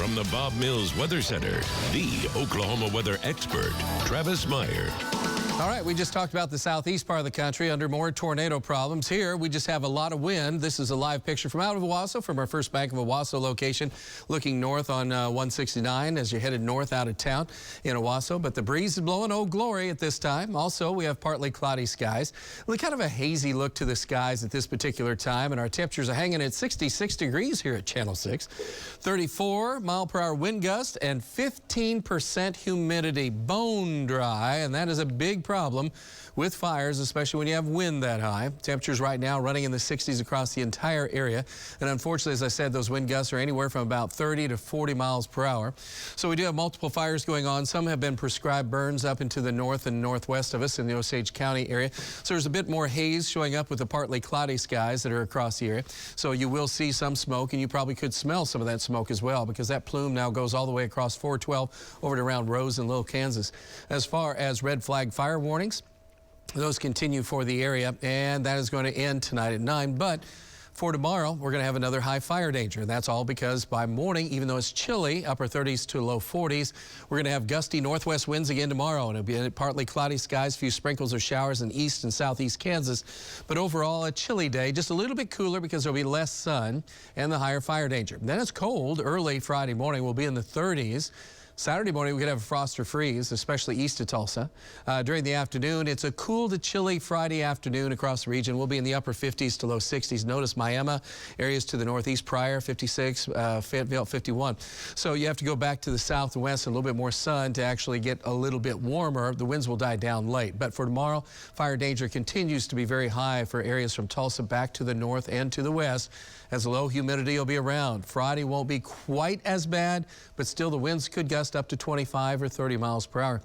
From the Bob Mills Weather Center, the Oklahoma weather expert, Travis Meyer. All right, we just talked about the southeast part of the country under more tornado problems. Here, we just have a lot of wind. This is a live picture from out of Owasso, from our First Bank of Owasso location, looking north on 169 as you're headed north out of town in Owasso. But the breeze is blowing, oh glory, at this time. Also, we have partly cloudy skies. Kind of a hazy look to the skies at this particular time, and our temperatures are hanging at 66 degrees here at Channel 6. 34-mile-per-hour wind gust and 15% humidity, bone dry, and that is a big problem with fires, especially when you have wind that high. Temperatures right now running in the 60s across the entire area. And unfortunately, as I said, those wind gusts are anywhere from about 30 to 40 miles per hour. So we do have multiple fires going on. Some have been prescribed burns up into the north and northwest of us in the Osage County area. So there's a bit more haze showing up with the partly cloudy skies that are across the area. So you will see some smoke, and you probably could smell some of that smoke as well, because that plume now goes all the way across 412 over to around Rose and Little Kansas. As far as red flag fire warnings, those continue for the area, and that is going to end tonight at 9. But for tomorrow, we're going to have another high fire danger. And that's all because by morning, even though it's chilly, upper 30s to low 40s, we're going to have gusty northwest winds again tomorrow. And it'll be partly cloudy skies, a few sprinkles or showers in east and southeast Kansas. But overall, a chilly day, just a little bit cooler because there'll be less sun and the higher fire danger. Then it's cold. Early Friday morning, we'll be in the 30s. Saturday morning, we could have a frost or freeze, especially east of Tulsa. During the afternoon, it's a cool to chilly Friday afternoon across the region. We'll be in the upper 50s to low 60s. Notice Miami, areas to the northeast, Pryor, 56, Fayetteville, 51. So you have to go back to the southwest, a little bit more sun to actually get a little bit warmer. The winds will die down late. But for tomorrow, fire danger continues to be very high for areas from Tulsa back to the north and to the west, as low humidity will be around. Friday won't be quite as bad, but still the winds could gust up to 25 or 30 miles per hour.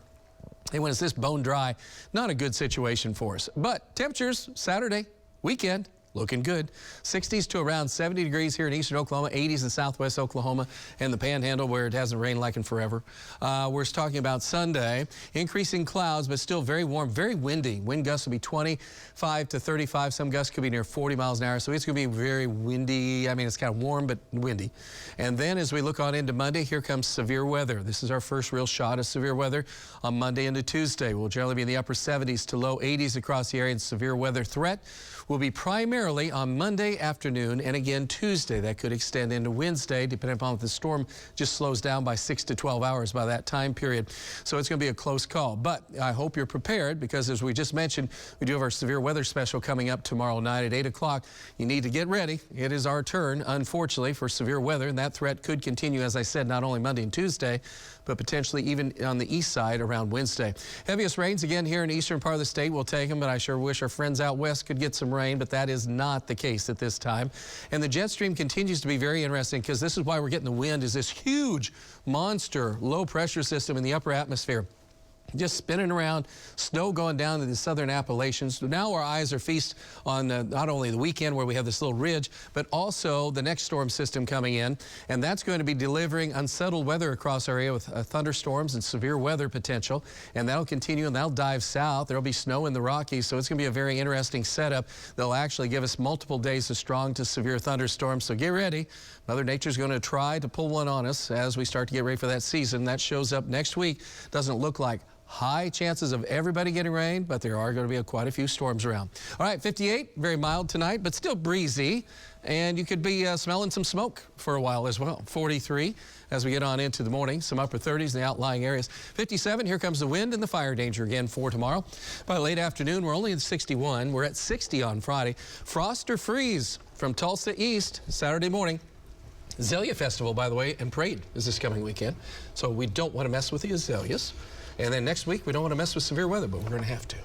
And when it's this bone dry, not a good situation for us. But temperatures Saturday, weekend, looking good. 60s to around 70 degrees here in eastern Oklahoma, 80s in southwest Oklahoma and the Panhandle where it hasn't rained like in forever. We're talking about Sunday, increasing clouds, but still very warm, very windy. Wind gusts will be 25 to 35. Some gusts could be near 40 miles an hour. So it's going to be very windy. I mean, it's kind of warm, but windy. And then as we look on into Monday, here comes severe weather. This is our first real shot of severe weather on Monday into Tuesday. We'll generally be in the upper 70s to low 80s across the area, and severe weather threat will be primarily on Monday afternoon and again Tuesday. That could extend into Wednesday, depending upon if the storm just slows down by 6 to 12 hours by that time period. So it's going to be a close call. But I hope you're prepared, because as we just mentioned, we do have our severe weather special coming up tomorrow night at 8 o'clock. You need to get ready. It is our turn, unfortunately, for severe weather, and that threat could continue, as I said, not only Monday and Tuesday, but potentially even on the east side around Wednesday. Heaviest rains again here in the eastern part of the state. We'll take them, but I sure wish our friends out west could get some rain, but that is not the case at this time. And the jet stream continues to be very interesting, because this is why we're getting the wind, is this huge monster low pressure system in the upper atmosphere. Just spinning around, snow going down to the southern Appalachians. Now our eyes are feast on not only the weekend where we have this little ridge, but also the next storm system coming in. And that's going to be delivering unsettled weather across our area with thunderstorms and severe weather potential. And that'll continue, and that'll dive south. There'll be snow in the Rockies, so it's going to be a very interesting setup. They'll actually give us multiple days of strong to severe thunderstorms. So get ready. Mother Nature's going to try to pull one on us as we start to get ready for that season. That shows up next week. Doesn't look like high chances of everybody getting rain, but there are going to be quite a few storms around. All right, 58, very mild tonight, but still breezy. And you could be smelling some smoke for a while as well. 43 as we get on into the morning, some upper 30s in the outlying areas. 57, here comes the wind and the fire danger again for tomorrow. By late afternoon, we're only at 61. We're at 60 on Friday. Frost or freeze from Tulsa east Saturday morning. Azalea Festival, by the way, and Parade is this coming weekend. So we don't want to mess with the azaleas. And then next week, we don't want to mess with severe weather, but we're going to have to.